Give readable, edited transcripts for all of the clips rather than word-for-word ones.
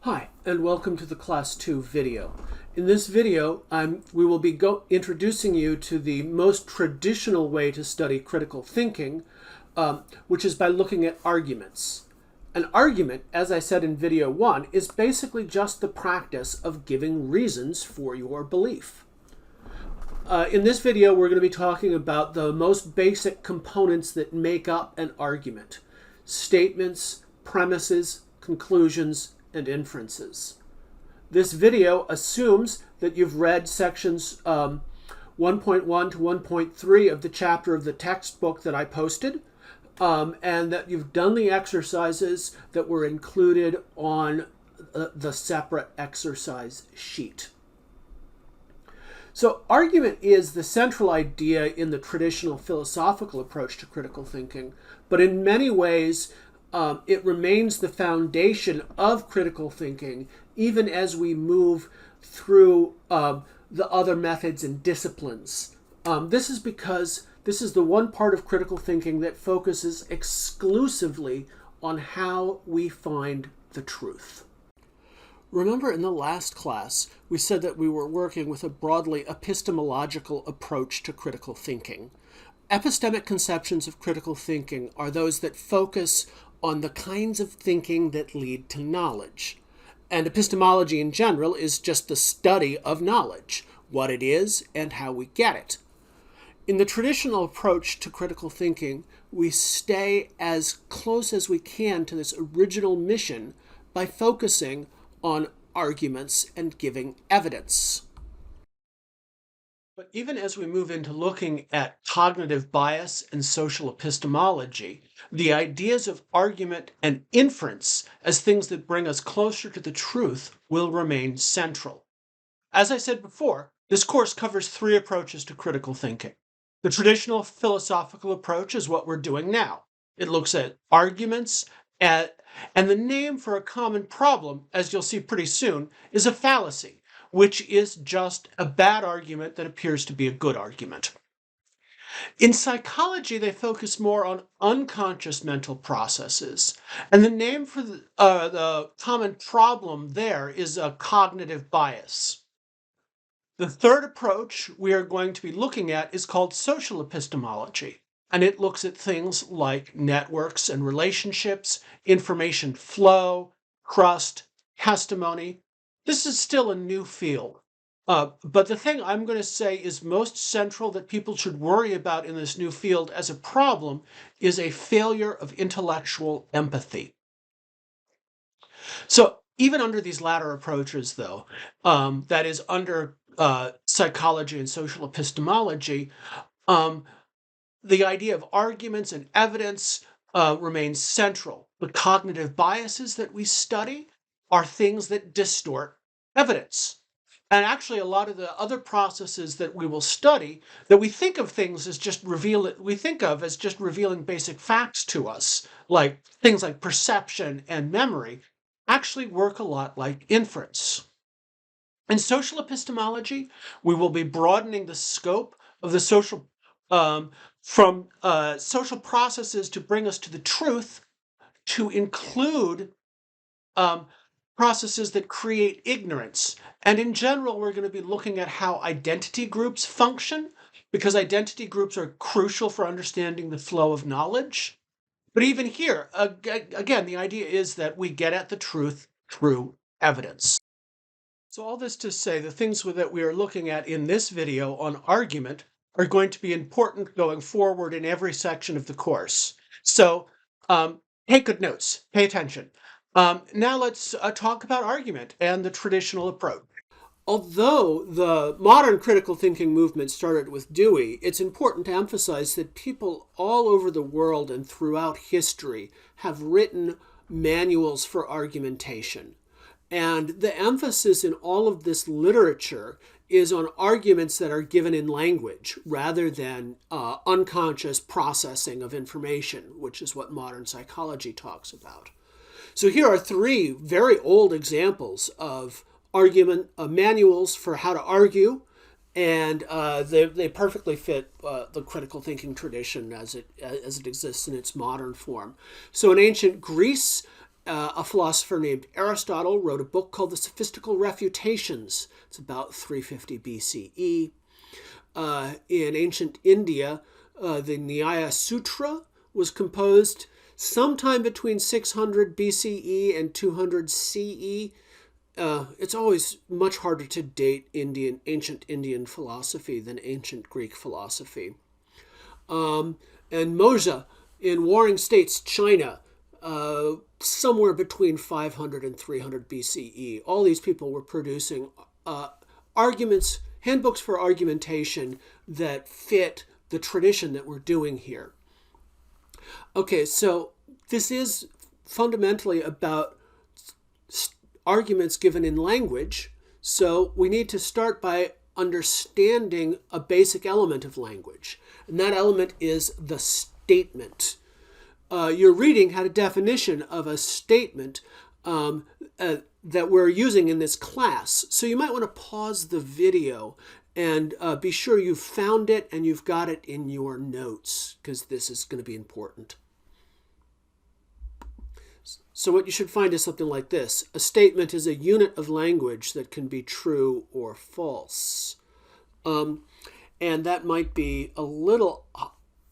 Hi, and welcome to the Class 2 video. In this video, we will be introducing you to the most traditional way to study critical thinking, which is by looking at arguments. An argument, as I said in video 1, is basically just the practice of giving reasons for your belief. In this video, we're going to be talking about the most basic components that make up an argument: statements, premises, conclusions, and inferences. This video assumes that you've read sections 1.1 to 1.3 of the chapter of the textbook that I posted, and that you've done the exercises that were included on the separate exercise sheet. So argument is the central idea in the traditional philosophical approach to critical thinking, but in many ways it remains the foundation of critical thinking even as we move through the other methods and disciplines. This is because this is the one part of critical thinking that focuses exclusively on how we find the truth. Remember in the last class, we said that we were working with a broadly epistemological approach to critical thinking. Epistemic conceptions of critical thinking are those that focus on the kinds of thinking that lead to knowledge. And epistemology in general is just the study of knowledge, what it is and how we get it. In the traditional approach to critical thinking, we stay as close as we can to this original mission by focusing on arguments and giving evidence. But even as we move into looking at cognitive bias and social epistemology, the ideas of argument and inference as things that bring us closer to the truth will remain central. As I said before, this course covers three approaches to critical thinking. The traditional philosophical approach is what we're doing now. It looks at arguments, and the name for a common problem, as you'll see pretty soon, is a fallacy, which is just a bad argument that appears to be a good argument. In psychology, they focus more on unconscious mental processes, and the name for the common problem there is a cognitive bias. The third approach we are going to be looking at is called social epistemology, and it looks at things like networks and relationships, information flow, trust, testimony. This is still a new field, but the thing I'm going to say is most central that people should worry about in this new field as a problem is a failure of intellectual empathy. So even under these latter approaches, though, that is under psychology and social epistemology, the idea of arguments and evidence remains central. The cognitive biases that we study are things that distort evidence. And actually, a lot of the other processes that we will study, that we think of things as just revealing basic facts to us, like things like perception and memory, actually work a lot like inference. In social epistemology, we will be broadening the scope of the social from social processes to bring us to the truth, to include processes that create ignorance. And in general, we're going to be looking at how identity groups function, because identity groups are crucial for understanding the flow of knowledge. But even here, again, the idea is that we get at the truth through evidence. So all this to say, the things that we are looking at in this video on argument are going to be important going forward in every section of the course. So take good notes, pay attention. Now let's talk about argument and the traditional approach. Although the modern critical thinking movement started with Dewey, it's important to emphasize that people all over the world and throughout history have written manuals for argumentation. And the emphasis in all of this literature is on arguments that are given in language rather than unconscious processing of information, which is what modern psychology talks about. So here are three very old examples of argument manuals for how to argue, and they perfectly fit the critical thinking tradition as it exists in its modern form. So in ancient Greece, a philosopher named Aristotle wrote a book called The Sophistical Refutations. It's about 350 BCE. In ancient India, the Nyaya Sutra was composed sometime between 600 BCE and 200 CE. It's always much harder to date ancient Indian philosophy than ancient Greek philosophy. And Moja in Warring States, China, somewhere between 500 and 300 BCE. All these people were producing handbooks for argumentation that fit the tradition that we're doing here. Okay, so this is fundamentally about arguments given in language. So we need to start by understanding a basic element of language. And that element is the statement. Your reading had a definition of a statement that we're using in this class. So you might want to pause the video and be sure you've found it and you've got it in your notes, because this is going to be important. So what you should find is something like this. A statement is a unit of language that can be true or false. And that might be a little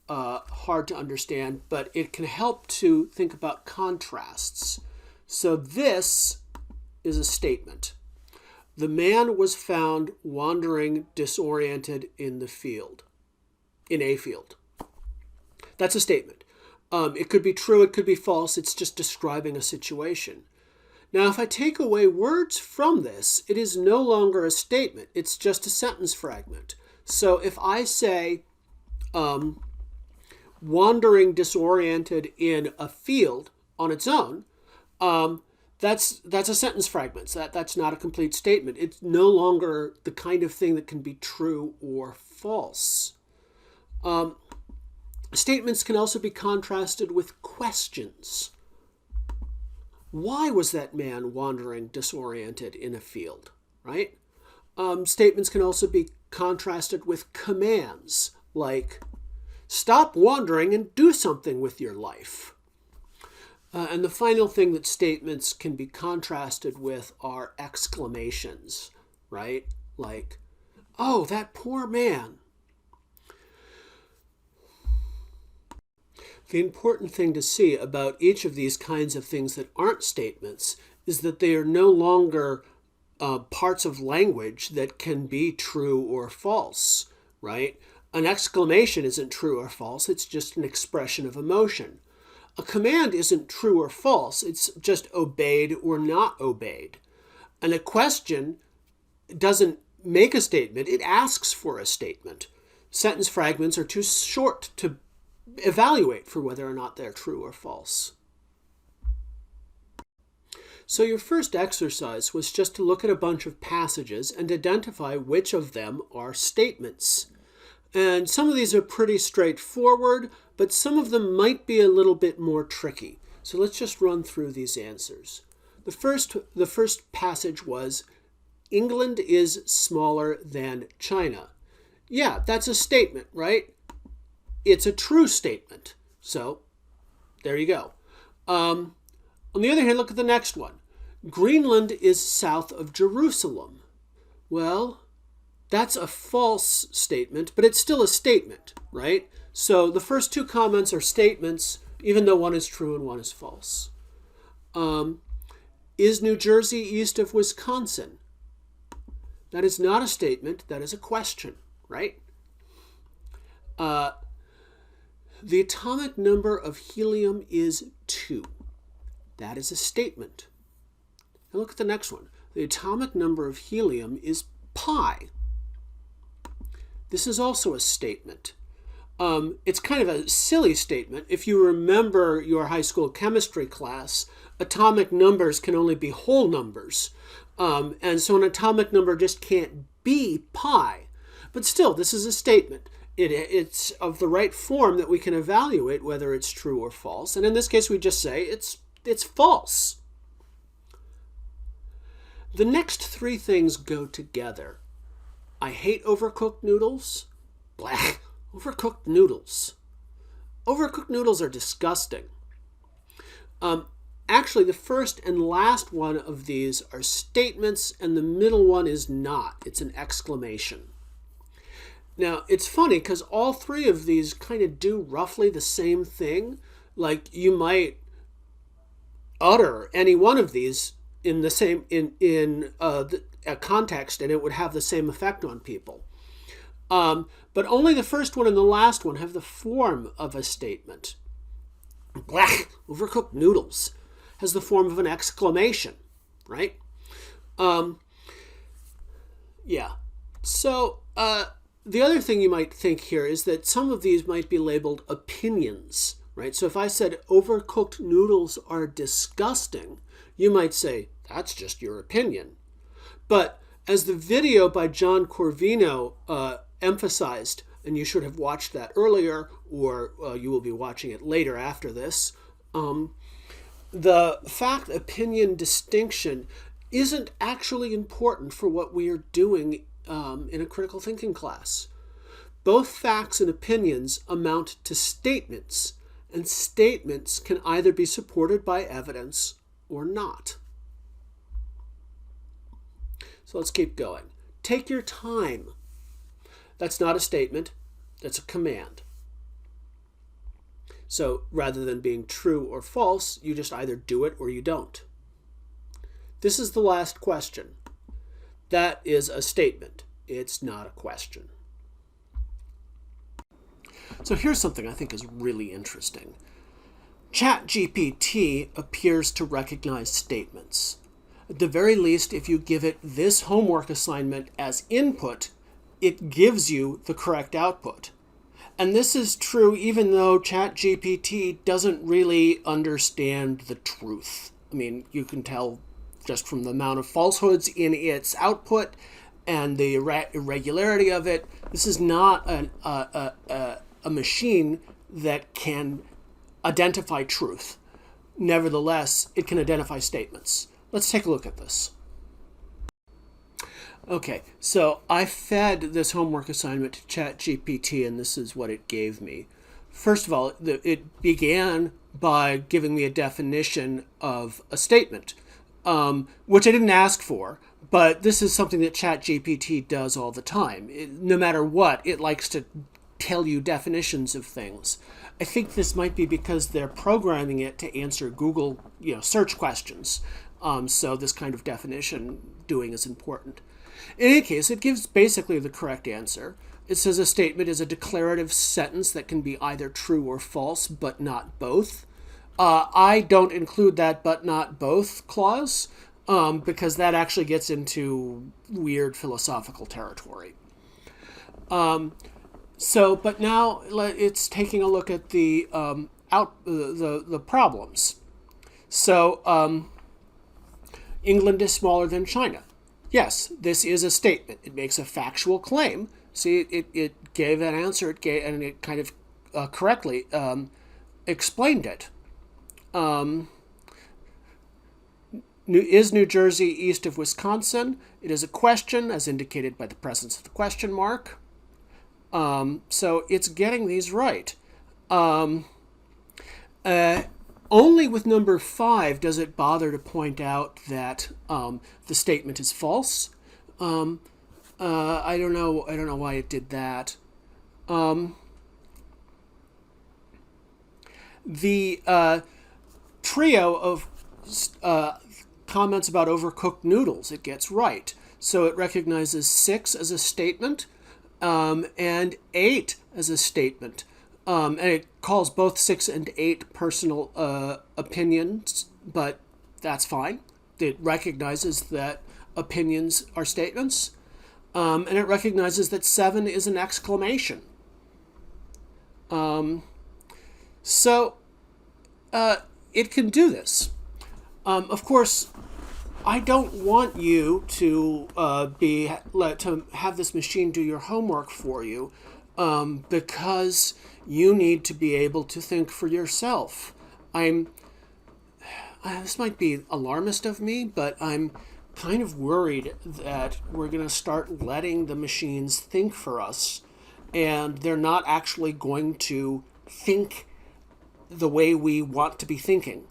hard to understand, but it can help to think about contrasts. So this is a statement. The man was found wandering disoriented in a field. That's a statement. It could be true, it could be false. It's just describing a situation. Now, if I take away words from this, it is no longer a statement. It's just a sentence fragment. So if I say wandering disoriented in a field on its own, that's a sentence fragment. That's not a complete statement. It's no longer the kind of thing that can be true or false. Statements can also be contrasted with questions. Why was that man wandering disoriented in a field, right? Statements can also be contrasted with commands, like, stop wandering and do something with your life. And the final thing that statements can be contrasted with are exclamations, right? Like, oh, that poor man. The important thing to see about each of these kinds of things that aren't statements is that they are no longer parts of language that can be true or false, right? An exclamation isn't true or false. It's just an expression of emotion. A command isn't true or false. It's just obeyed or not obeyed. And a question doesn't make a statement. It asks for a statement. Sentence fragments are too short to evaluate for whether or not they're true or false. So your first exercise was just to look at a bunch of passages and identify which of them are statements. And some of these are pretty straightforward, but some of them might be a little bit more tricky. So let's just run through these answers. The first passage was, England is smaller than China. Yeah, that's a statement, right? It's a true statement. So there you go. On the other hand, look at the next one. Greenland is south of Jerusalem. Well, that's a false statement, but it's still a statement, right? So the first two comments are statements, even though one is true and one is false. Is New Jersey east of Wisconsin? That is not a statement. That is a question, right? The atomic number of helium is 2. That is a statement. Now look at the next one. The atomic number of helium is pi. This is also a statement. It's kind of a silly statement. If you remember your high school chemistry class, atomic numbers can only be whole numbers. And so an atomic number just can't be pi. But still, this is a statement. It's of the right form that we can evaluate whether it's true or false. And in this case, we just say it's false. The next three things go together. I hate overcooked noodles. Blah. Overcooked noodles. Overcooked noodles are disgusting. Actually, the first and last one of these are statements, and the middle one is not. It's an exclamation. Now, it's funny because all three of these kind of do roughly the same thing. Like, you might utter any one of these in the same a context, and it would have the same effect on people. But only the first one and the last one have the form of a statement. Blah, overcooked noodles has the form of an exclamation, right? Yeah. So the other thing you might think here is that some of these might be labeled opinions, right? So if I said overcooked noodles are disgusting, you might say, that's just your opinion. But as the video by John Corvino emphasized, and you should have watched that earlier, or you will be watching it later after this, the fact-opinion distinction isn't actually important for what we are doing in a critical thinking class. Both facts and opinions amount to statements, and statements can either be supported by evidence or not. So let's keep going. Take your time. That's not a statement, that's a command. So rather than being true or false, you just either do it or you don't. This is the last question. That is a statement. It's not a question. So here's something I think is really interesting. ChatGPT appears to recognize statements. At the very least, if you give it this homework assignment as input, it gives you the correct output. And this is true even though ChatGPT doesn't really understand the truth. I mean, you can tell just from the amount of falsehoods in its output and the irregularity of it. This is not a machine that can identify truth. Nevertheless, it can identify statements. Let's take a look at this. Okay, so I fed this homework assignment to ChatGPT, and this is what it gave me. First of all, it began by giving me a definition of a statement, which I didn't ask for, but this is something that ChatGPT does all the time. No matter what, it likes to tell you definitions of things. I think this might be because they're programming it to answer Google, search questions. So this kind of definition doing is important. In any case, it gives basically the correct answer. It says a statement is a declarative sentence that can be either true or false, but not both. I don't include that but not both clause because that actually gets into weird philosophical territory. But now it's taking a look at the problems. So England is smaller than China. Yes, this is a statement. It makes a factual claim. See, it gave an answer. And it kind of correctly explained it. Is New Jersey east of Wisconsin? It is a question, as indicated by the presence of the question mark. So it's getting these right. Only with number 5 does it bother to point out that the statement is false. I don't know why it did that. The trio of comments about overcooked noodles it gets right. So it recognizes 6 as a statement and 8 as a statement. And it calls both 6 and 8 personal opinions, but that's fine. It recognizes that opinions are statements. And it recognizes that 7 is an exclamation. So it can do this. Of course, I don't want you to to have this machine do your homework for you because you need to be able to think for yourself. This might be alarmist of me, but I'm kind of worried that we're going to start letting the machines think for us, and they're not actually going to think the way we want to be thinking.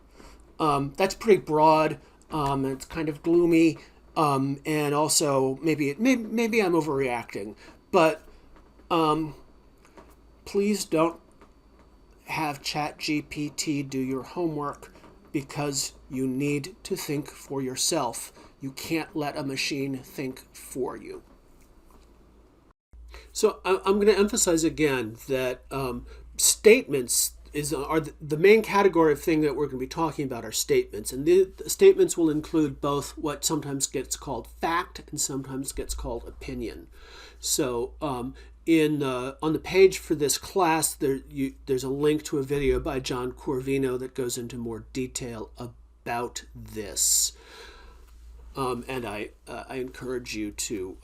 That's pretty broad. It's kind of gloomy, and also maybe I'm overreacting. But please don't have ChatGPT do your homework, because you need to think for yourself. You can't let a machine think for you. So I'm going to emphasize again that statements are the main category of thing that we're going to be talking about are statements. And the statements will include both what sometimes gets called fact and sometimes gets called opinion. So on the page for this class, there's a link to a video by John Corvino that goes into more detail about this. And I encourage you to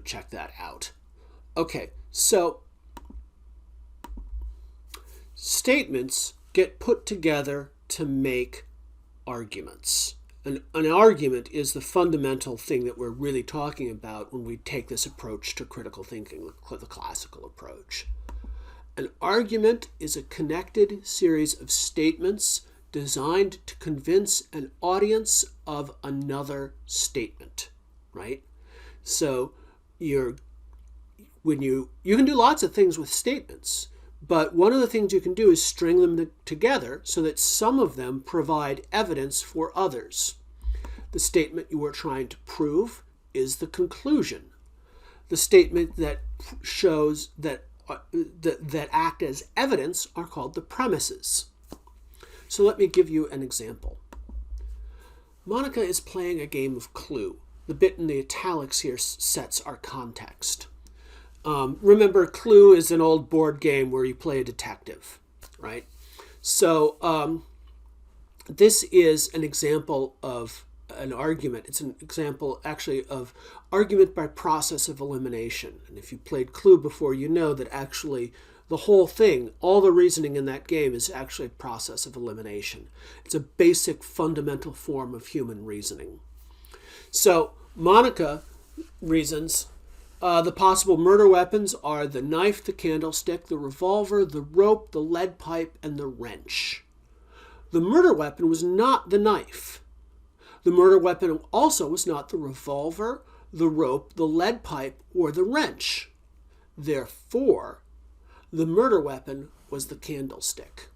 check that out. Okay, so statements get put together to make arguments. An argument is the fundamental thing that we're really talking about when we take this approach to critical thinking, the classical approach. An argument is a connected series of statements designed to convince an audience of another statement, right? So you can do lots of things with statements, but one of the things you can do is string them together so that some of them provide evidence for others. The statement you are trying to prove is the conclusion. The statement that shows that act as evidence are called the premises. So let me give you an example. Monica is playing a game of Clue. The bit in the italics here sets our context. Remember, Clue is an old board game where you play a detective, right? So this is an example of an argument. It's an example, actually, of argument by process of elimination. And if you played Clue before, you know that actually the whole thing, all the reasoning in that game is actually a process of elimination. It's a basic, fundamental form of human reasoning. So Monica reasons the possible murder weapons are the knife, the candlestick, the revolver, the rope, the lead pipe, and the wrench. The murder weapon was not the knife. The murder weapon also was not the revolver, the rope, the lead pipe, or the wrench. Therefore, the murder weapon was the candlestick.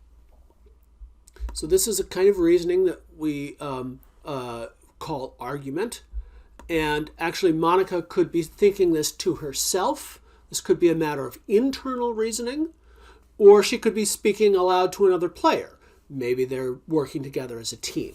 So this is a kind of reasoning that we call argument. And actually, Monica could be thinking this to herself. This could be a matter of internal reasoning, or she could be speaking aloud to another player. Maybe they're working together as a team.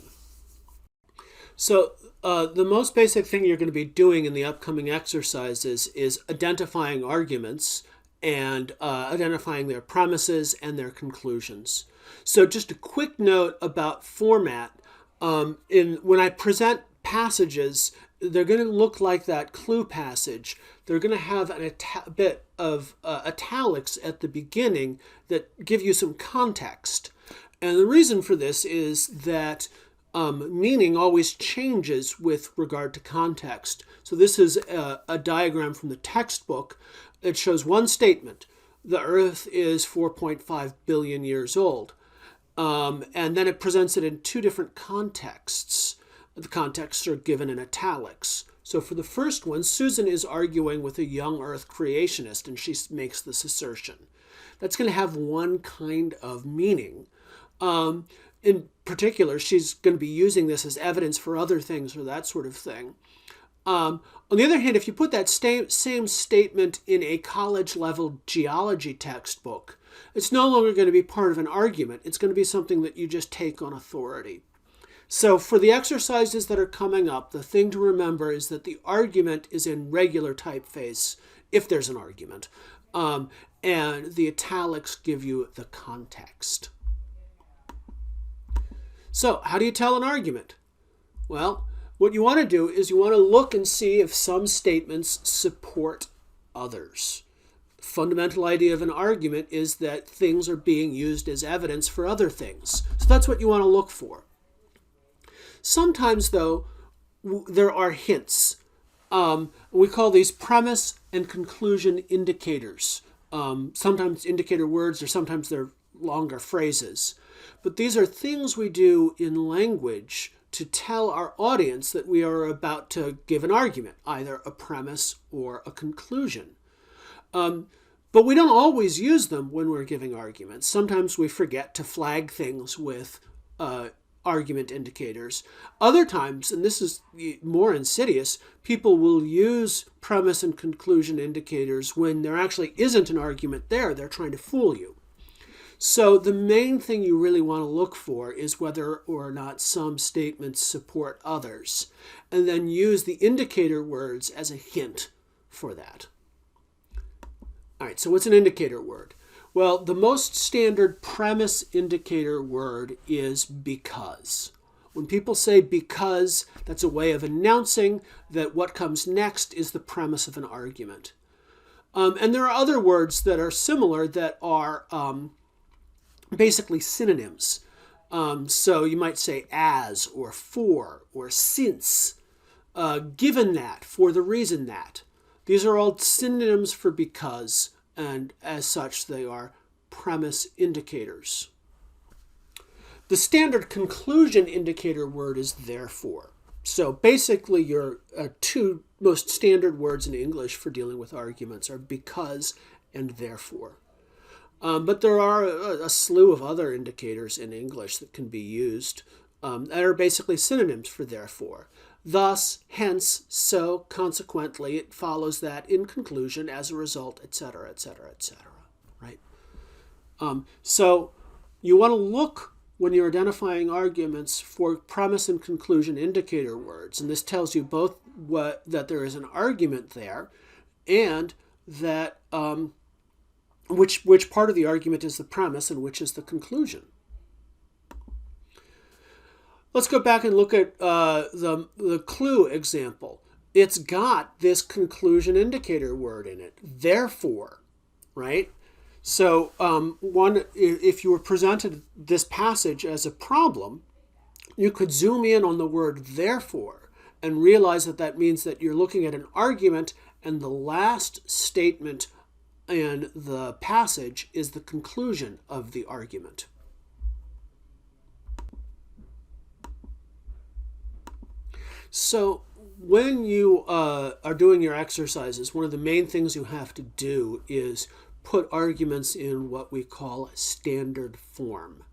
So the most basic thing you're going to be doing in the upcoming exercises is identifying arguments and identifying their premises and their conclusions. So just a quick note about format. When I present passages, they're going to look like that Clue passage. They're going to have a bit of italics at the beginning that give you some context. And the reason for this is that meaning always changes with regard to context. So this is a diagram from the textbook. It shows one statement. The Earth is 4.5 billion years old. And then it presents it in two different contexts. The contexts are given in italics. So for the first one, Susan is arguing with a young Earth creationist, and she makes this assertion. That's going to have one kind of meaning. In particular, she's going to be using this as evidence for other things or that sort of thing. On the other hand, if you put that same statement in a college-level geology textbook, it's no longer going to be part of an argument. It's going to be something that you just take on authority. So for the exercises that are coming up, the thing to remember is that the argument is in regular typeface, if there's an argument, and the italics give you the context. So how do you tell an argument? Well, what you want to do is you want to look and see if some statements support others. The fundamental idea of an argument is that things are being used as evidence for other things. So that's what you want to look for. Sometimes, though, there are hints. We call these premise and conclusion indicators. Sometimes indicator words, or sometimes they're longer phrases. But these are things we do in language to tell our audience that we are about to give an argument, either a premise or a conclusion. But we don't always use them when we're giving arguments. Sometimes we forget to flag things with argument indicators. Other times, and this is more insidious, people will use premise and conclusion indicators when there actually isn't an argument there. They're trying to fool you. So the main thing you really want to look for is whether or not some statements support others, and then use the indicator words as a hint for that. All right, so what's an indicator word? Well, the most standard premise indicator word is because. When people say because, that's a way of announcing that what comes next is the premise of an argument. And there are other words that are similar that are basically synonyms. So you might say as, or for, or since, given that, for the reason that. These are all synonyms for because, and as such, they are premise indicators. The standard conclusion indicator word is therefore. So basically, your two most standard words in English for dealing with arguments are because and therefore. But there are a slew of other indicators in English that can be used that are basically synonyms for therefore. Thus, hence, so, consequently, it follows that, in conclusion, as a result, etc., etc., etc., right? So you want to look, when you're identifying arguments, for premise and conclusion indicator words. And this tells you both that there is an argument there and that which part of the argument is the premise and which is the conclusion. Let's go back and look at the clue example. It's got this conclusion indicator word in it, therefore, right? So if you were presented this passage as a problem, you could zoom in on the word therefore and realize that that means that you're looking at an argument and the last statement in the passage is the conclusion of the argument. So when you are doing your exercises, one of the main things you have to do is put arguments in what we call standard form.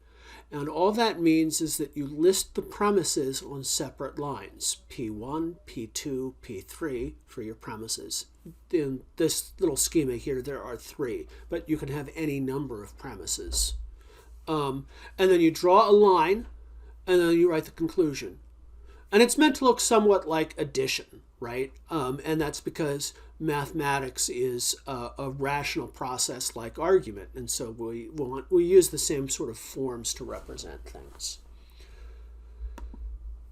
And all that means is that you list the premises on separate lines, P1, P2, P3 for your premises. In this little schema here, there are 3, but you can have any number of premises. And then you draw a line, and then you write the conclusion. And it's meant to look somewhat like addition, right? And that's because mathematics is a rational process like argument. And so we use the same sort of forms to represent things.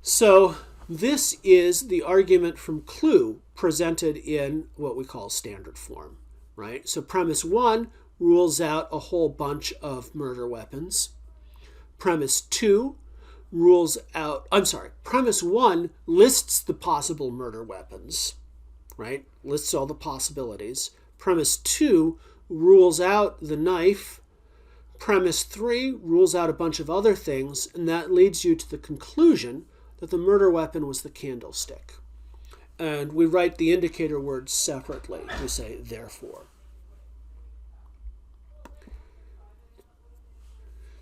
So this is the argument from clue presented in what we call standard form, right? So premise 1 rules out a whole bunch of murder weapons. Premise 2 premise 1 lists the possible murder weapons, right? Lists all the possibilities. Premise 2 rules out the knife. Premise 3 rules out a bunch of other things, and that leads you to the conclusion that the murder weapon was the candlestick. And we write the indicator words separately. We say therefore.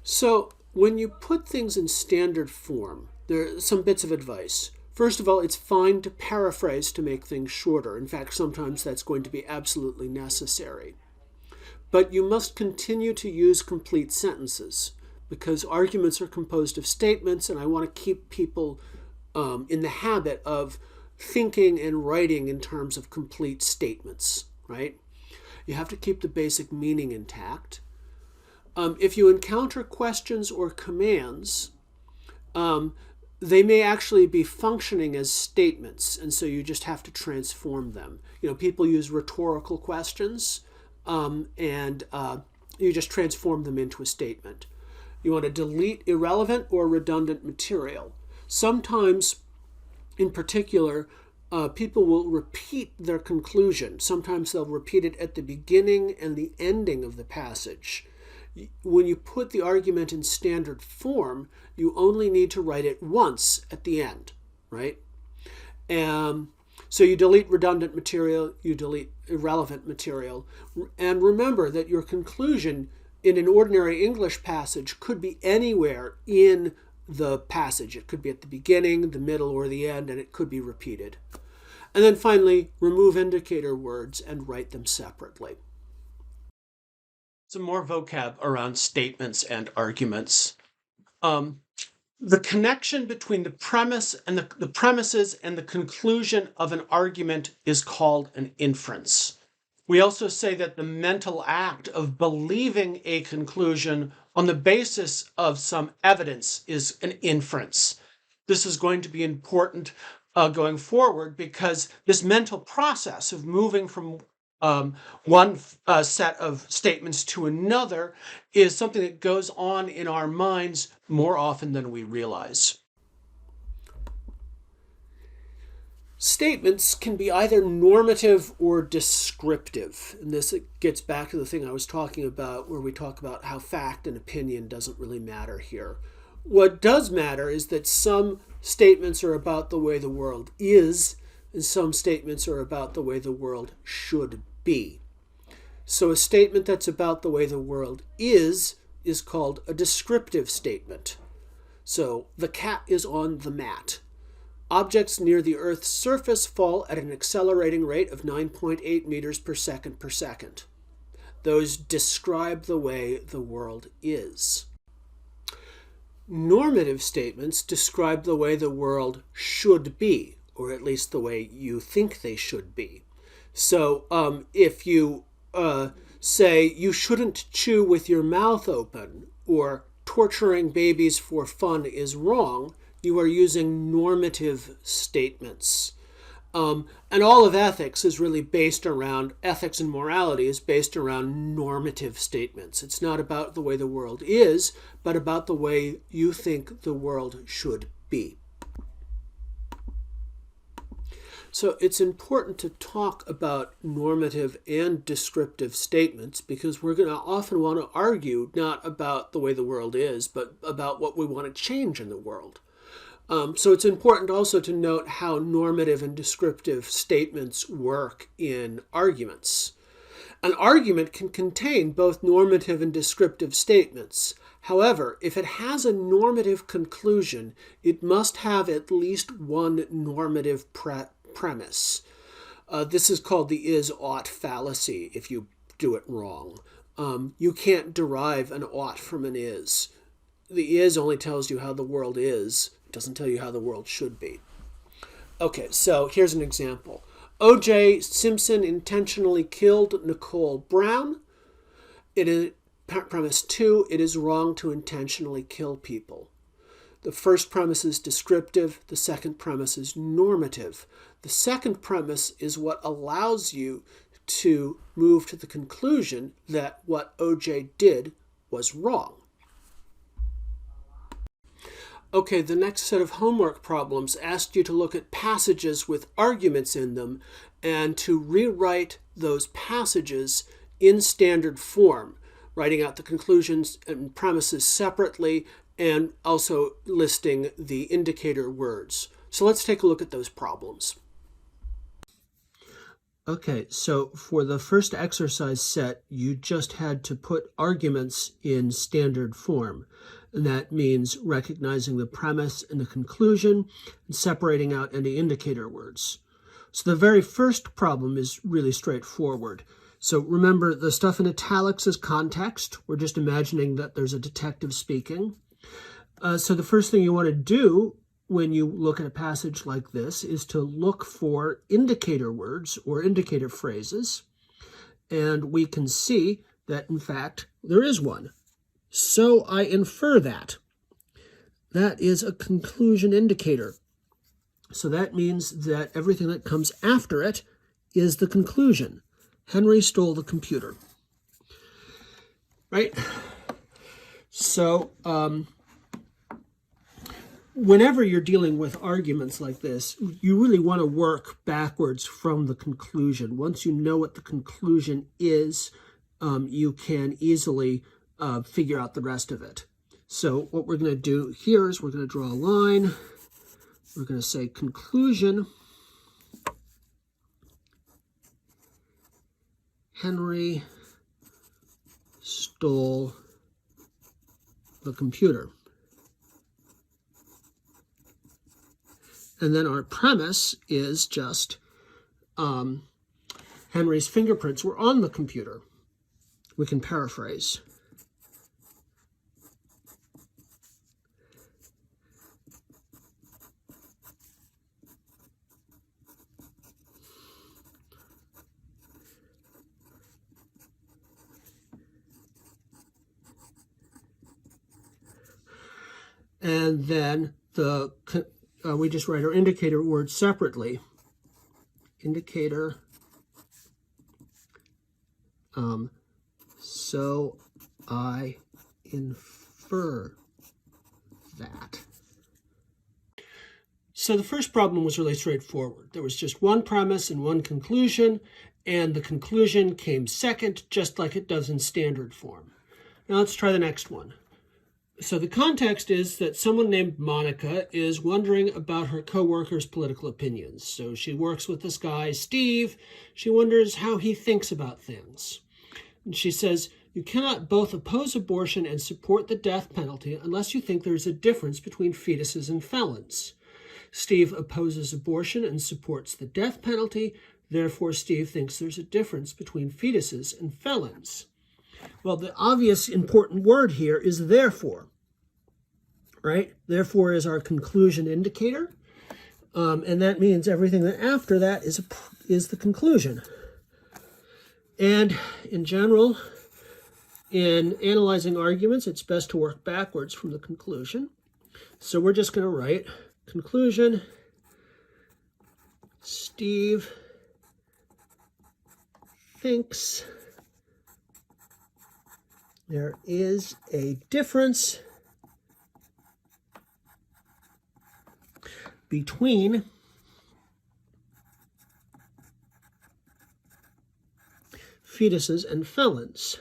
So when you put things in standard form, there are some bits of advice. First of all, it's fine to paraphrase to make things shorter. In fact, sometimes that's going to be absolutely necessary. But you must continue to use complete sentences because arguments are composed of statements, and I want to keep people in the habit of thinking and writing in terms of complete statements, right? You have to keep the basic meaning intact. If you encounter questions or commands, they may actually be functioning as statements, and so you just have to transform them. People use rhetorical questions, and you just transform them into a statement. You want to delete irrelevant or redundant material. Sometimes, in particular, people will repeat their conclusion. Sometimes they'll repeat it at the beginning and the ending of the passage. When you put the argument in standard form, you only need to write it once at the end, right? So you delete redundant material, you delete irrelevant material, and remember that your conclusion in an ordinary English passage could be anywhere in the passage. It could be at the beginning, the middle, or the end, and it could be repeated. And then finally, remove indicator words and write them separately. Some more vocab around statements and arguments. The connection between the premise and the premises and the conclusion of an argument is called an inference. We also say that the mental act of believing a conclusion on the basis of some evidence is an inference. This is going to be important going forward, because this mental process of moving from one set of statements to another is something that goes on in our minds more often than we realize. Statements can be either normative or descriptive. And this gets back to the thing I was talking about, where we talk about how fact and opinion doesn't really matter here. What does matter is that some statements are about the way the world is, and some statements are about the way the world should be. So a statement that's about the way the world is called a descriptive statement. So the cat is on the mat. Objects near the Earth's surface fall at an accelerating rate of 9.8 meters per second. Those describe the way the world is. Normative statements describe the way the world should be, or at least the way you think they should be. So if you say you shouldn't chew with your mouth open, or torturing babies for fun is wrong, you are using normative statements. And all of ethics is really based around, ethics and morality is based around normative statements. It's not about the way the world is, but about the way you think the world should be. So it's important to talk about normative and descriptive statements, because we're going to often want to argue not about the way the world is, but about what we want to change in the world. So it's important also to note how normative and descriptive statements work in arguments. An argument can contain both normative and descriptive statements. However, if it has a normative conclusion, it must have at least one normative premise. This is called the is-ought fallacy if you do it wrong. You can't derive an ought from an is. The is only tells you how the world is. It doesn't tell you how the world should be. Okay, so here's an example. O.J. Simpson intentionally killed Nicole Brown. It is premise 2, it is wrong to intentionally kill people. The first premise is descriptive. The second premise is normative. The second premise is what allows you to move to the conclusion that what O.J. did was wrong. Okay, the next set of homework problems asked you to look at passages with arguments in them and to rewrite those passages in standard form, writing out the conclusions and premises separately and also listing the indicator words. So let's take a look at those problems. Okay, so for the first exercise set, you just had to put arguments in standard form. And that means recognizing the premise and the conclusion and separating out any indicator words. So the very first problem is really straightforward. So remember, the stuff in italics is context. We're just imagining that there's a detective speaking. So the first thing you want to do when you look at a passage like this is to look for indicator words or indicator phrases. And we can see that, in fact, there is one. So I infer that. That is a conclusion indicator. So that means that everything that comes after it is the conclusion. Henry stole the computer. Right? So whenever you're dealing with arguments like this, you really want to work backwards from the conclusion. Once you know what the conclusion is, you can easily figure out the rest of it. So what we're going to do here is we're going to draw a line. We're going to say conclusion. Henry stole the computer. And then our premise is just Henry's fingerprints were on the computer. We can paraphrase. And then we just write our indicator word separately. Indicator. So I infer that. So the first problem was really straightforward. There was just one premise and one conclusion, and the conclusion came second, just like it does in standard form. Now let's try the next one. So the context is that someone named Monica is wondering about her coworker's political opinions. So she works with this guy, Steve. She wonders how he thinks about things. And she says, you cannot both oppose abortion and support the death penalty unless you think there is a difference between fetuses and felons. Steve opposes abortion and supports the death penalty. Therefore, Steve thinks there's a difference between fetuses and felons. Well, the obvious important word here is therefore, right? Therefore is our conclusion indicator. And that means everything after that is the conclusion. And in general, in analyzing arguments, it's best to work backwards from the conclusion. So we're just going to write conclusion, Steve thinks there is a difference between fetuses and felons.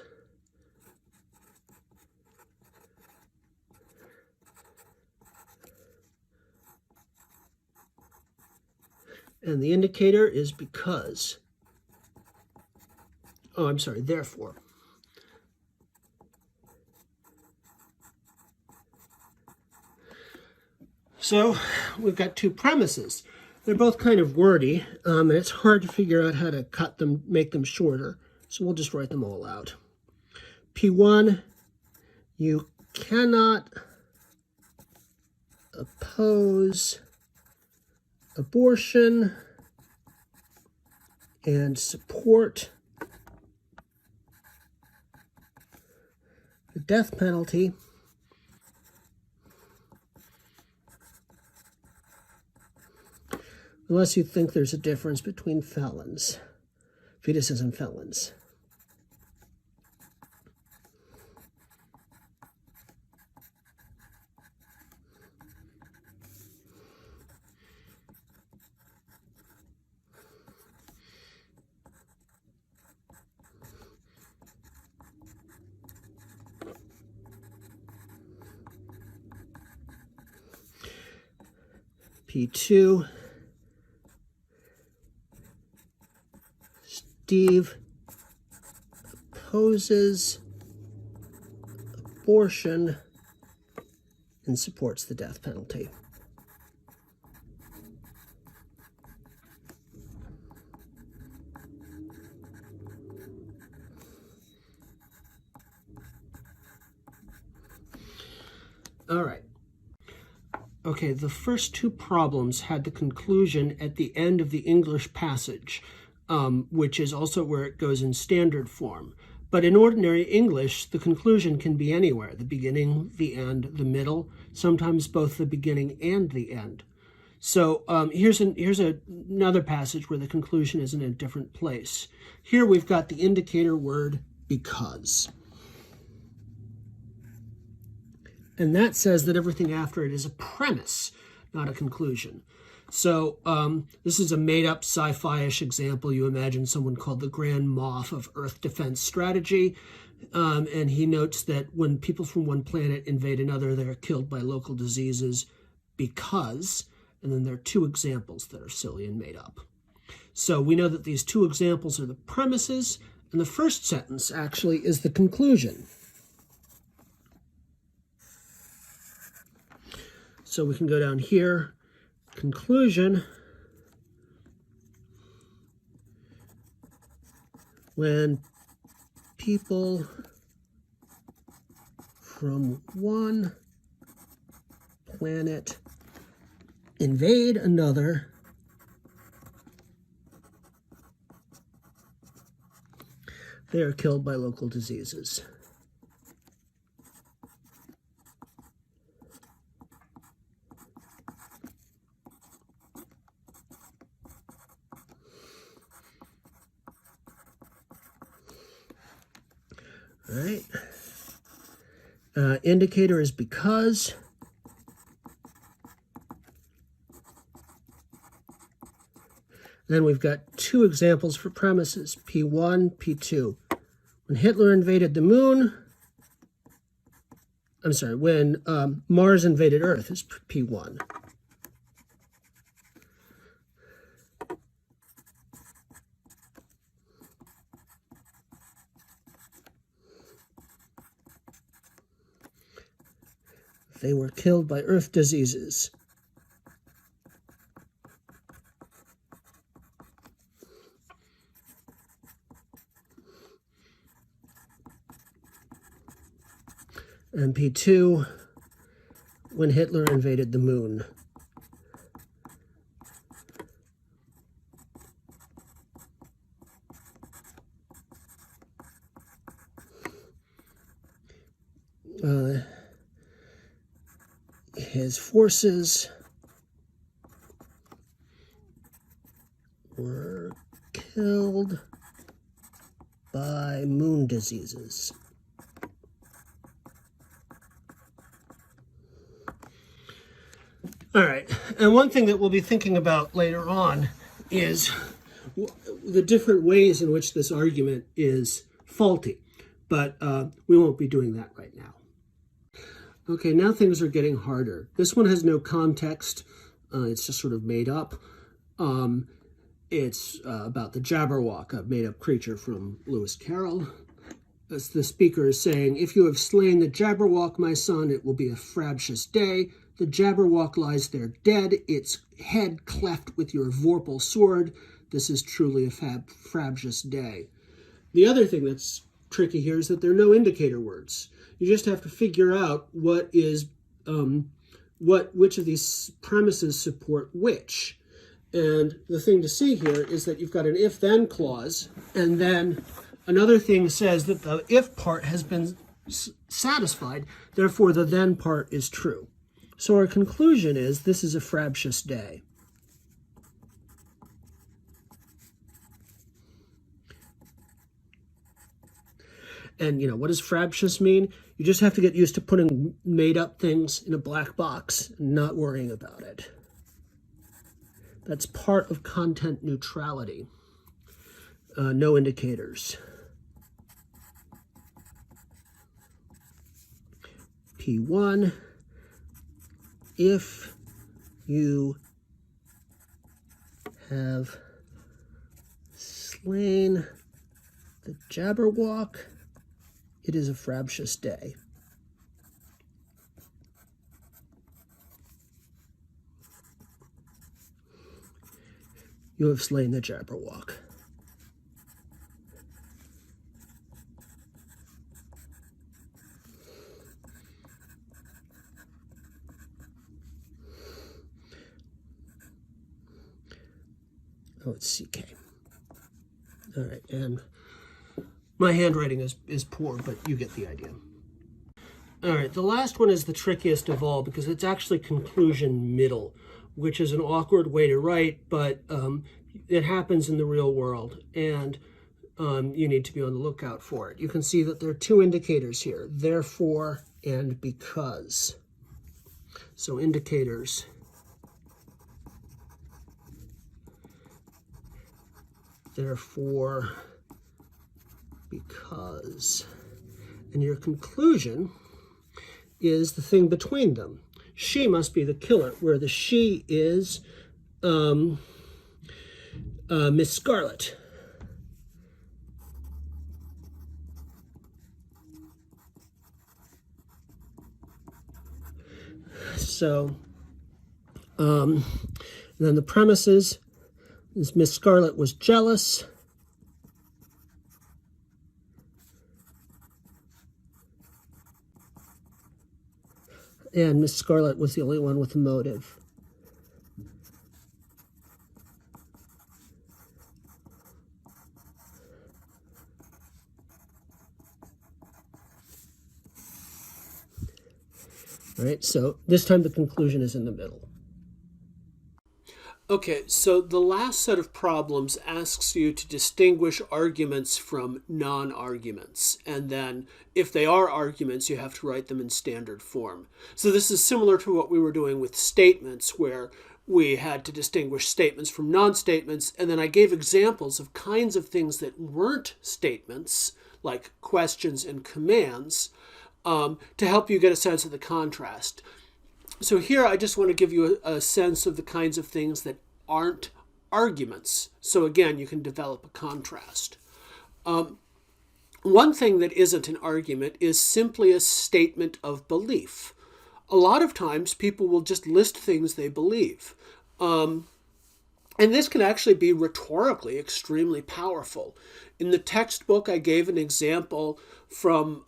And the indicator is because. Oh, I'm sorry, therefore. So we've got two premises. They're both kind of wordy, and it's hard to figure out how to cut them, make them shorter. So we'll just write them all out. P1, you cannot oppose abortion and support the death penalty unless you think there's a difference between felons, fetuses and felons. P2, Steve opposes abortion and supports the death penalty. All right. Okay, the first two problems had the conclusion at the end of the English passage, which is also where it goes in standard form. But in ordinary English, the conclusion can be anywhere, the beginning, the end, the middle, sometimes both the beginning and the end. So here's another passage where the conclusion is in a different place. Here we've got the indicator word because. And that says that everything after it is a premise, not a conclusion. So this is a made-up sci-fi-ish example. You imagine someone called the Grand Moff of Earth Defense Strategy. And he notes that when people from one planet invade another, they're killed by local diseases because, and then there are two examples that are silly and made up. So we know that these two examples are the premises, and the first sentence actually is the conclusion. So we can go down here, conclusion, when people from one planet invade another, they are killed by local diseases. All right. Indicator is because. Then we've got two examples for premises, P1, P2. When Hitler invaded the moon, when Mars invaded Earth is P1. They were killed by Earth diseases. And P2, when Hitler invaded the moon. His forces were killed by moon diseases. All right, and one thing that we'll be thinking about later on is the different ways in which this argument is faulty, but we won't be doing that right now. Okay, now things are getting harder. This one has no context. It's just sort of made up. It's about the Jabberwock, a made-up creature from Lewis Carroll. As the speaker is saying, if you have slain the Jabberwock, my son, it will be a frabjous day. The Jabberwock lies there dead, its head cleft with your vorpal sword. This is truly a frabjous day. The other thing that's tricky here is that there are no indicator words. You just have to figure out which of these premises support which. And the thing to see here is that you've got an if-then clause, and then another thing says that the if part has been satisfied, therefore the then part is true. So our conclusion is this is a frabjous day. And what does frabjous mean? You just have to get used to putting made-up things in a black box and not worrying about it. That's part of content neutrality. No indicators. P1, if you have slain the Jabberwock, it is a frabjous day. You have slain the Jabberwock. Oh, it's CK. All right, and my handwriting is poor, but you get the idea. All right, the last one is the trickiest of all because it's actually conclusion middle, which is an awkward way to write, but it happens in the real world, and you need to be on the lookout for it. You can see that there are two indicators here, therefore and because. So indicators. Therefore, because. And your conclusion is the thing between them. She must be the killer, where the she is Miss Scarlet. So, and then the premises is Miss Scarlet was jealous. And Miss Scarlet was the only one with a motive. All right, so this time the conclusion is in the middle. Okay, so the last set of problems asks you to distinguish arguments from non-arguments. And then if they are arguments, you have to write them in standard form. So this is similar to what we were doing with statements, where we had to distinguish statements from non-statements. And then I gave examples of kinds of things that weren't statements, like questions and commands, to help you get a sense of the contrast. So here I just want to give you a sense of the kinds of things that aren't arguments. So again, you can develop a contrast. One thing that isn't an argument is simply a statement of belief. A lot of times people will just list things they believe. And this can actually be rhetorically extremely powerful. In the textbook, I gave an example from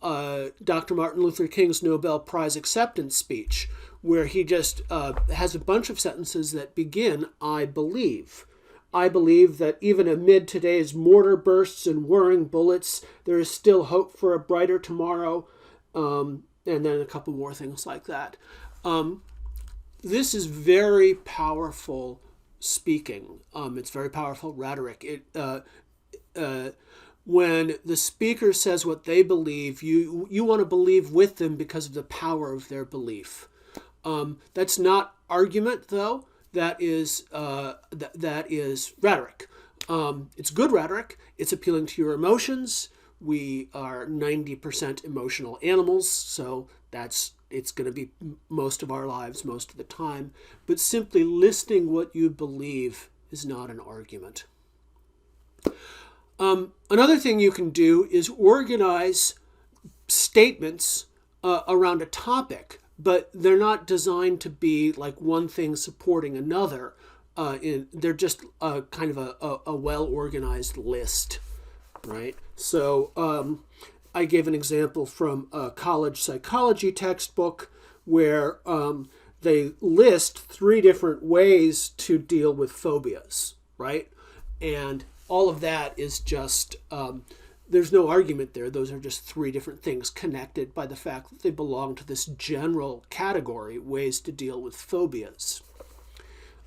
Dr. Martin Luther King's Nobel Prize acceptance speech, where he just has a bunch of sentences that begin, I believe. I believe that even amid today's mortar bursts and whirring bullets, there is still hope for a brighter tomorrow. And then a couple more things like that. This is very powerful speaking. It's very powerful rhetoric. When the speaker says what they believe, you want to believe with them because of the power of their belief. That's not argument, though. That is rhetoric. It's good rhetoric. It's appealing to your emotions. We are 90% emotional animals, so it's going to be most of our lives most of the time. But simply listing what you believe is not an argument. Another thing you can do is organize statements around a topic, but they're not designed to be like one thing supporting another. They're just kind of a well-organized list, right? So I gave an example from a college psychology textbook where they list 3 different ways to deal with phobias, right? And all of that is just, there's no argument there. Those are just 3 different things connected by the fact that they belong to this general category, ways to deal with phobias.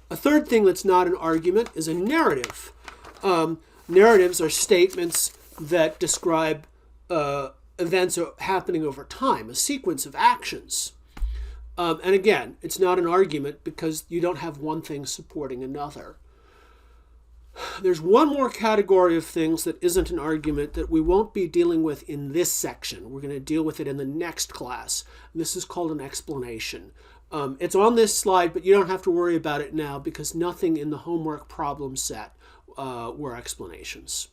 A third thing that's not an argument is a narrative. Narratives are statements that describe events happening over time, a sequence of actions. And again, it's not an argument because you don't have one thing supporting another. There's one more category of things that isn't an argument that we won't be dealing with in this section. We're going to deal with it in the next class. This is called an explanation. It's on this slide, but you don't have to worry about it now because nothing in the homework problem set were explanations.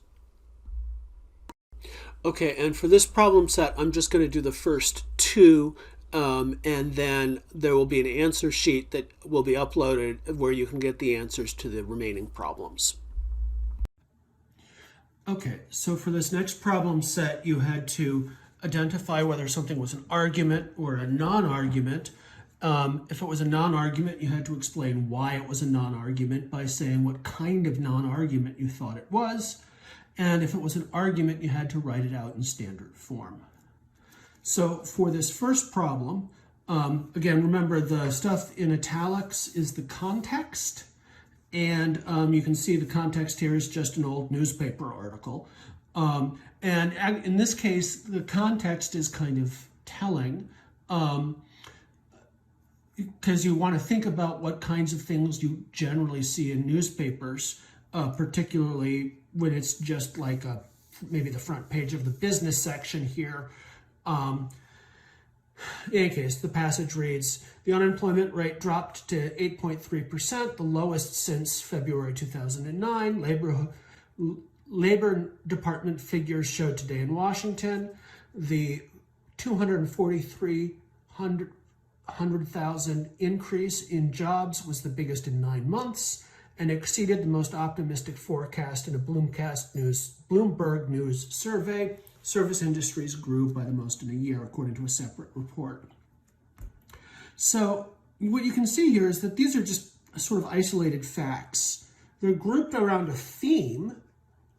Okay, and for this problem set, I'm just going to do the first 2, and then there will be an answer sheet that will be uploaded where you can get the answers to the remaining problems. Okay, so for this next problem set, you had to identify whether something was an argument or a non-argument. If it was a non-argument, you had to explain why it was a non-argument by saying what kind of non-argument you thought it was. And if it was an argument, you had to write it out in standard form. So for this first problem, again, remember the stuff in italics is the context. And you can see the context here is just an old newspaper article. And in this case, the context is kind of telling because you want to think about what kinds of things you generally see in newspapers, particularly when it's just like maybe the front page of the business section here. In any case, the passage reads, the unemployment rate dropped to 8.3%, the lowest since February 2009. Labor Department figures showed today in Washington. The 243,000 increase in jobs was the biggest in 9 months and exceeded the most optimistic forecast in a Bloomberg News survey. Service industries grew by the most in a year, according to a separate report. So what you can see here is that these are just sort of isolated facts. They're grouped around a theme,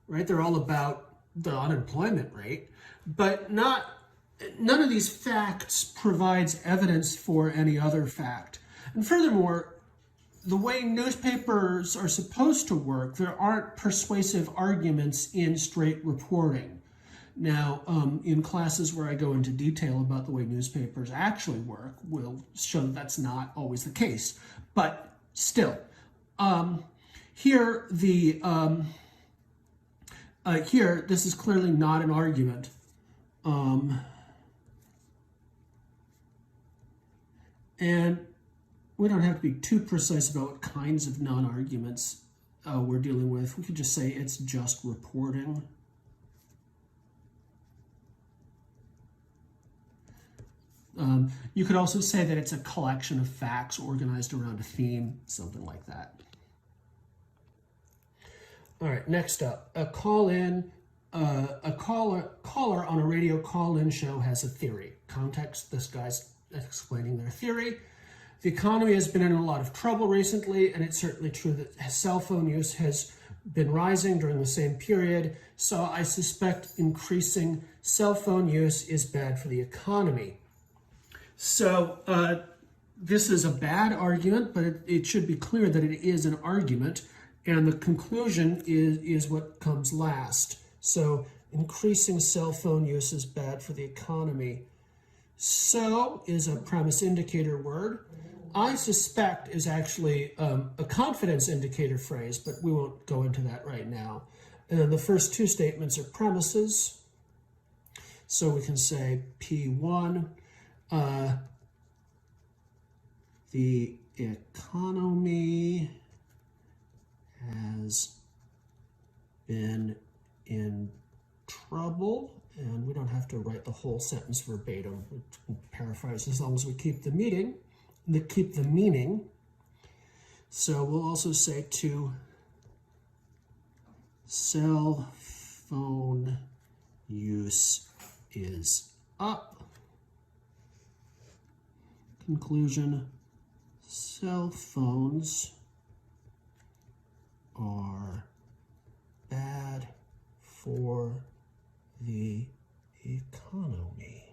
right? They're all about the unemployment rate, but none of these facts provides evidence for any other fact. And furthermore, the way newspapers are supposed to work, there aren't persuasive arguments in straight reporting. Now, in classes where I go into detail about the way newspapers actually work, we'll show that that's not always the case. But still, here this is clearly not an argument. And we don't have to be too precise about what kinds of non-arguments we're dealing with. We could just say it's just reporting. You could also say that it's a collection of facts organized around a theme, something like that. All right, next up, a caller on a radio call-in show has a theory. Context, this guy's explaining their theory. The economy has been in a lot of trouble recently, and it's certainly true that cell phone use has been rising during the same period, so I suspect increasing cell phone use is bad for the economy. So this is a bad argument, but it should be clear that it is an argument, and the conclusion is what comes last. So increasing cell phone use is bad for the economy. So is a premise indicator word. I suspect is actually a confidence indicator phrase, but we won't go into that right now. And then the first two statements are premises. So we can say P1, the economy has been in trouble, and we don't have to write the whole sentence verbatim. We can paraphrase as long as we keep the meaning. Keep the meaning. So we'll also say to cell phone use is up. Conclusion, cell phones are bad for the economy.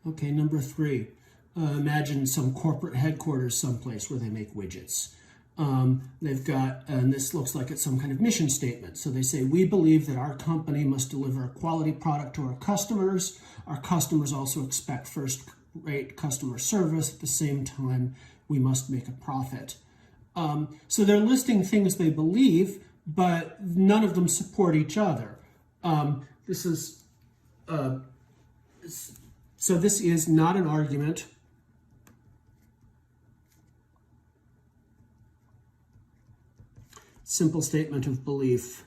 Okay, number 3. Imagine some corporate headquarters someplace where they make widgets. They've got, and this looks like it's some kind of mission statement. So they say, we believe that our company must deliver a quality product to our customers. Our customers also expect first-rate customer service. At the same time, we must make a profit. So they're listing things they believe, but none of them support each other. So this is not an argument. Simple statement of belief.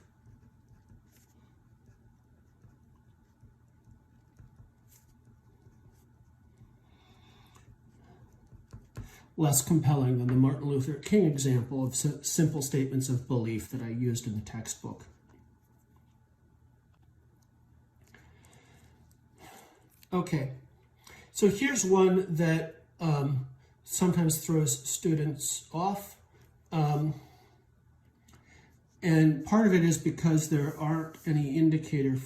Less compelling than the Martin Luther King example of simple statements of belief that I used in the textbook. Okay, so here's one that sometimes throws students off. And part of it is because there aren't any indicator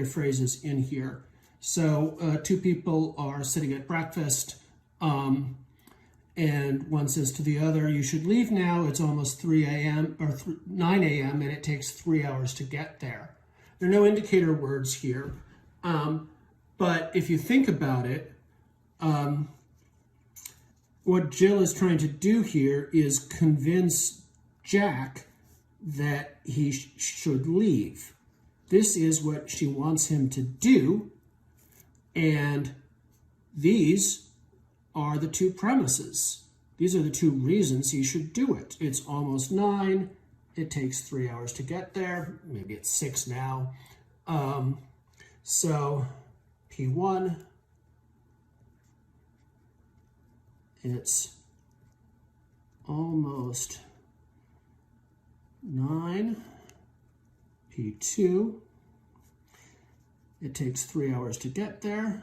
phrases in here. So two people are sitting at breakfast, and one says to the other, you should leave now, it's almost 3 a.m. or 9 a.m. and it takes 3 hours to get there. There are no indicator words here, but if you think about it, what Jill is trying to do here is convince Jack that he should leave. this is what she wants him to do, and these are the two premises. These are the two reasons he should do it. It's almost 9. It takes 3 hours to get there. Maybe it's 6 now. So P1, it's almost 9. P2, it takes 3 hours to get there.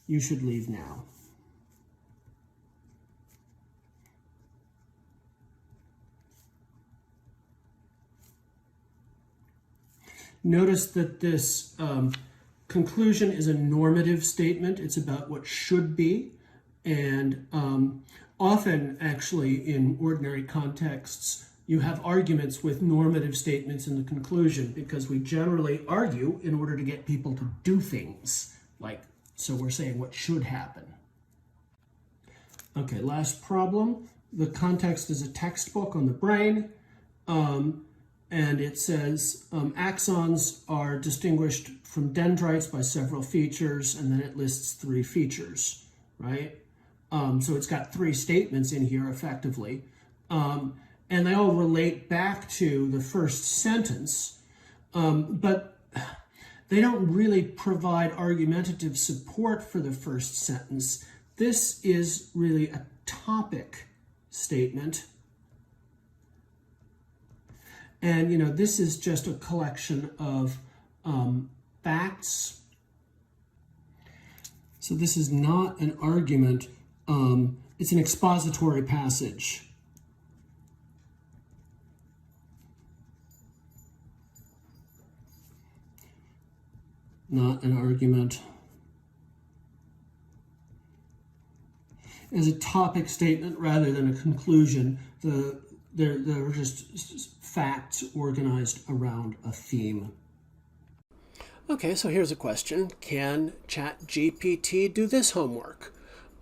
You should leave now. Notice that this conclusion is a normative statement. It's about what should be. And often, actually, in ordinary contexts, you have arguments with normative statements in the conclusion because we generally argue in order to get people to do things. So we're saying what should happen. Okay, last problem. The context is a textbook on the brain. And it says axons are distinguished from dendrites by several features, and then it lists 3 features, right? So it's got 3 statements in here, effectively. And they all relate back to the first sentence, but they don't really provide argumentative support for the first sentence. This is really a topic statement. And, this is just a collection of facts. So this is not an argument. It's an expository passage. Not an argument. As a topic statement rather than a conclusion, they're just facts organized around a theme. Okay, so here's a question. Can ChatGPT do this homework?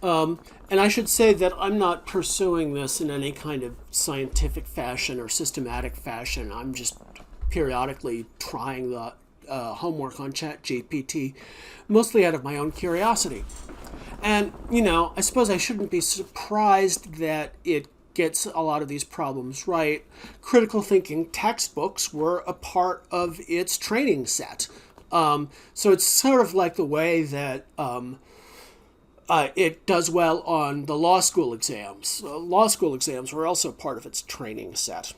And I should say that I'm not pursuing this in any kind of scientific fashion or systematic fashion. I'm just periodically trying the homework on ChatGPT, mostly out of my own curiosity. And, I suppose I shouldn't be surprised that it gets a lot of these problems right. Critical thinking textbooks were a part of its training set. So it's sort of like the way that it does well on the law school exams. Law school exams were also part of its training set.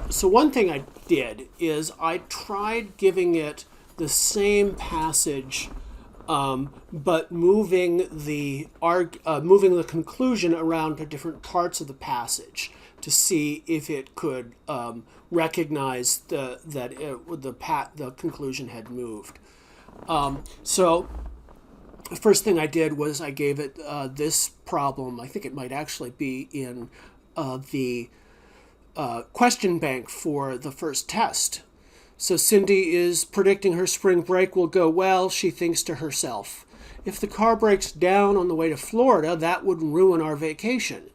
So one thing I did is I tried giving it the same passage, but moving the conclusion around to different parts of the passage to see if it could recognize that the conclusion had moved. So the first thing I did was I gave it this problem. I think it might actually be in the question bank for the first test. So Cindy is predicting her spring break will go well. She thinks to herself, if the car breaks down on the way to Florida, that would ruin our vacation.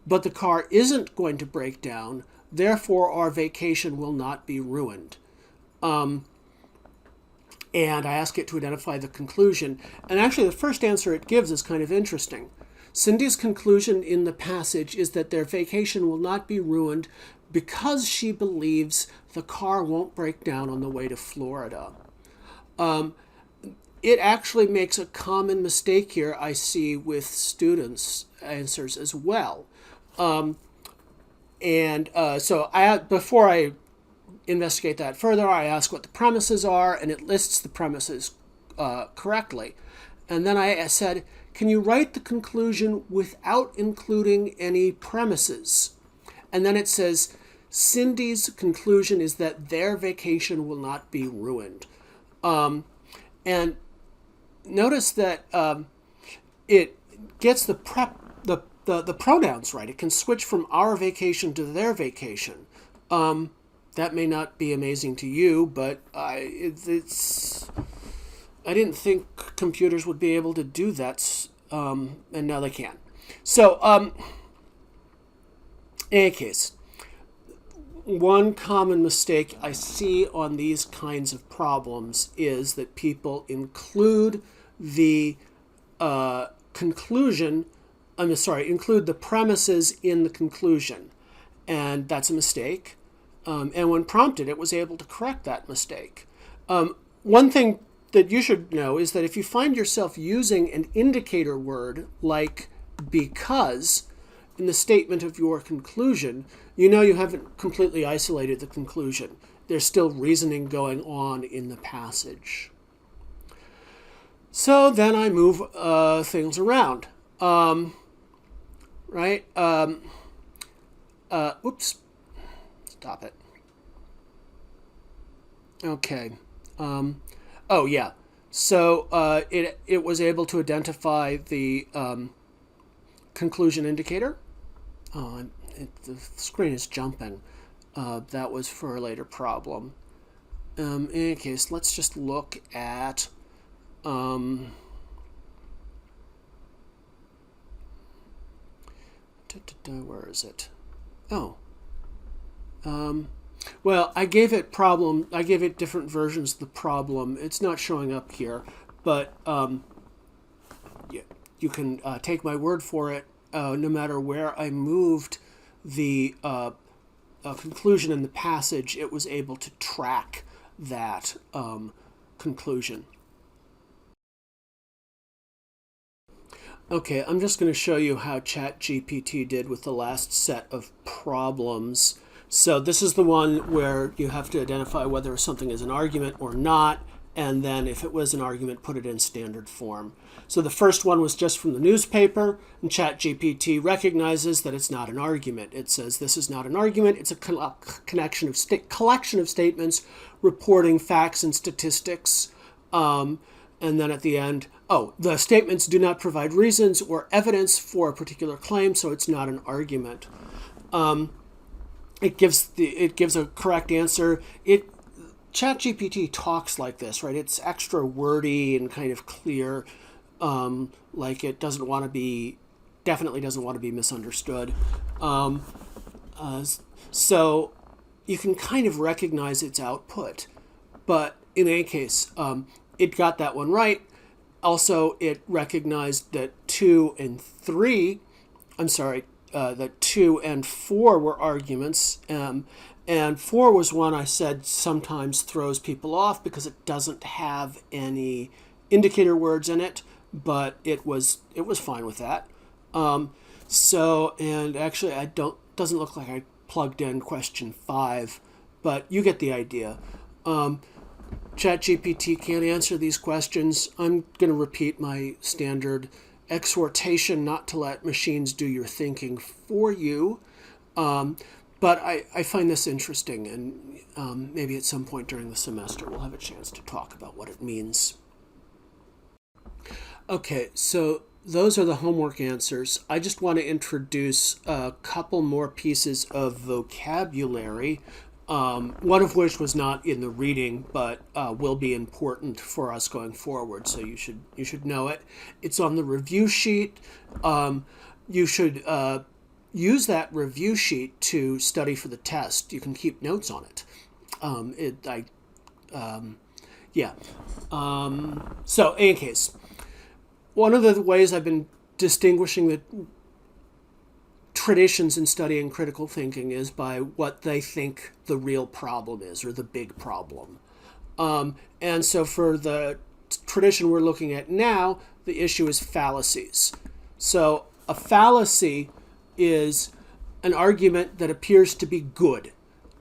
But the car isn't going to break down, therefore our vacation will not be ruined. And I ask it to identify the conclusion. And actually the first answer it gives is kind of interesting. Cindy's conclusion in the passage is that their vacation will not be ruined because she believes the car won't break down on the way to Florida. It actually makes a common mistake here I see with students' answers as well. So before I investigate that further, I ask what the premises are, and it lists the premises correctly. And then I said, can you write the conclusion without including any premises? And then it says, Cindy's conclusion is that their vacation will not be ruined. And notice that it gets the pronouns right. It can switch from our vacation to their vacation. That may not be amazing to you, but it's I didn't think computers would be able to do that, and now they can. So, in any case, one common mistake I see on these kinds of problems is that people include the include the premises in the conclusion. And that's a mistake. And when prompted, it was able to correct that mistake. One thing that you should know is that if you find yourself using an indicator word like because in the statement of your conclusion, you know you haven't completely isolated the conclusion. There's still reasoning going on in the passage. So then I move things around. Right? Oops. Stop it. Okay. Oh, yeah. So it was able to identify the conclusion indicator. The screen is jumping. That was for a later problem. In any case, let's just look at where is it? Oh. Well, I gave it different versions of the problem. It's not showing up here, but yeah, you can take my word for it. No matter where I moved the conclusion in the passage, it was able to track that conclusion. Okay, I'm just going to show you how ChatGPT did with the last set of problems. So this is the one where you have to identify whether something is an argument or not, and then if it was an argument, put it in standard form. So the first one was just from the newspaper, and ChatGPT recognizes that it's not an argument. It says this is not an argument, it's a collection of statements reporting facts and statistics. And then at the end, the statements do not provide reasons or evidence for a particular claim, so it's not an argument. It gives a correct answer. ChatGPT talks like this, right? It's extra wordy and kind of clear, like it definitely doesn't want to be misunderstood. So you can kind of recognize its output, but in any case, it got that one right. Also, it recognized that 2 and 4 were arguments. And 4 was one I said sometimes throws people off because it doesn't have any indicator words in it, but it was fine with that. And actually doesn't look like I plugged in question 5, but you get the idea. ChatGPT can't answer these questions. I'm going to repeat my standard exhortation not to let machines do your thinking for you. But I find this interesting, and maybe at some point during the semester we'll have a chance to talk about what it means. Okay, so those are the homework answers. I just want to introduce a couple more pieces of vocabulary. One of which was not in the reading, but will be important for us going forward. So you should know it. It's on the review sheet. You should use that review sheet to study for the test. You can keep notes on it. So in any case, one of the ways I've been distinguishing the traditions in studying critical thinking is by what they think the real problem is, or the big problem. And so for the tradition we're looking at now, the issue is fallacies. So a fallacy is an argument that appears to be good.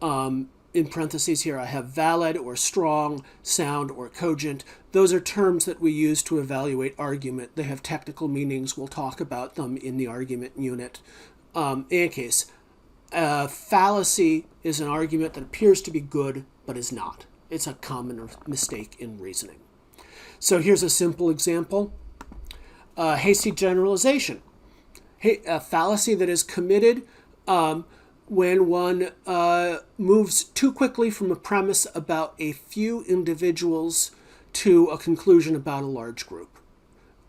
In parentheses here, I have valid or strong, sound or cogent. Those are terms that we use to evaluate argument. They have technical meanings. We'll talk about them in the argument unit. In any case, a fallacy is an argument that appears to be good but is not. It's a common mistake in reasoning. So here's a simple example. Hasty generalization. A fallacy that is committed when one moves too quickly from a premise about a few individuals to a conclusion about a large group.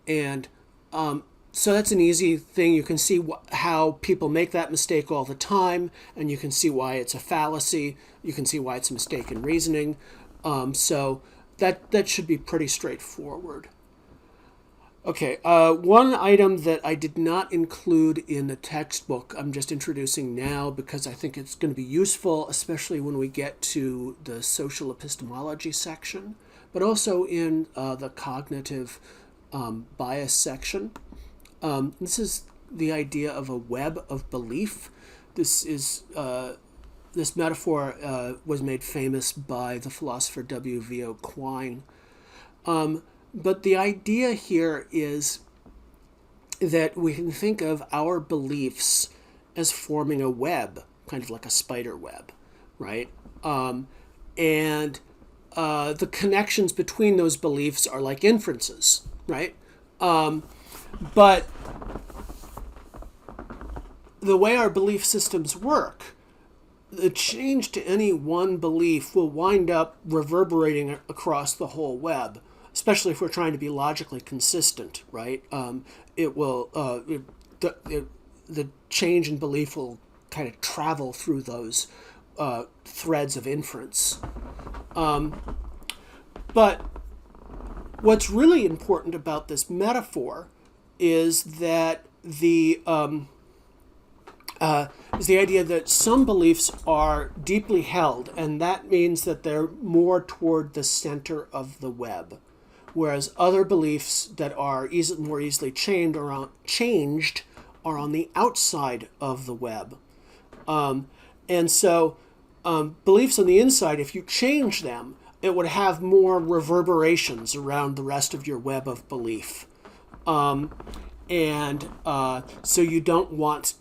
And so that's an easy thing. You can see how people make that mistake all the time, and you can see why it's a fallacy. You can see why it's a mistake in reasoning. So that should be pretty straightforward. Okay, one item that I did not include in the textbook, I'm just introducing now because I think it's going to be useful, especially when we get to the social epistemology section, but also in the cognitive bias section. This is the idea of a web of belief. This metaphor was made famous by the philosopher W.V.O. Quine. But the idea here is that we can think of our beliefs as forming a web, kind of like a spider web, right? And the connections between those beliefs are like inferences, right? But the way our belief systems work, the change to any one belief will wind up reverberating across the whole web, especially if we're trying to be logically consistent, right? It will the change in belief will kind of travel through those threads of inference. But what's really important about this metaphor is that the idea that some beliefs are deeply held, and that means that they're more toward the center of the web, whereas other beliefs that are more easily changed are on the outside of the web. And so beliefs on the inside, if you change them, it would have more reverberations around the rest of your web of belief. So you don't want,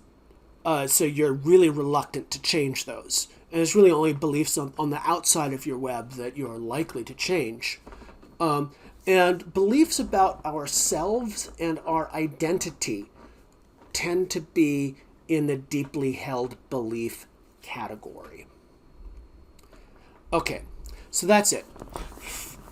so you're really reluctant to change those. And it's really only beliefs on the outside of your web that you're likely to change. And beliefs about ourselves and our identity tend to be in the deeply held belief category. Okay, so that's it.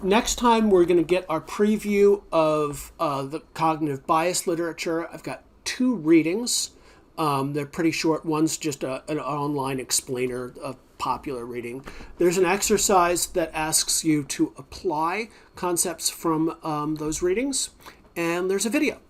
Next time we're going to get our preview of the cognitive bias literature. I've got 2 readings. They're pretty short. One's just an online explainer of popular reading. There's an exercise that asks you to apply concepts from those readings, and there's a video.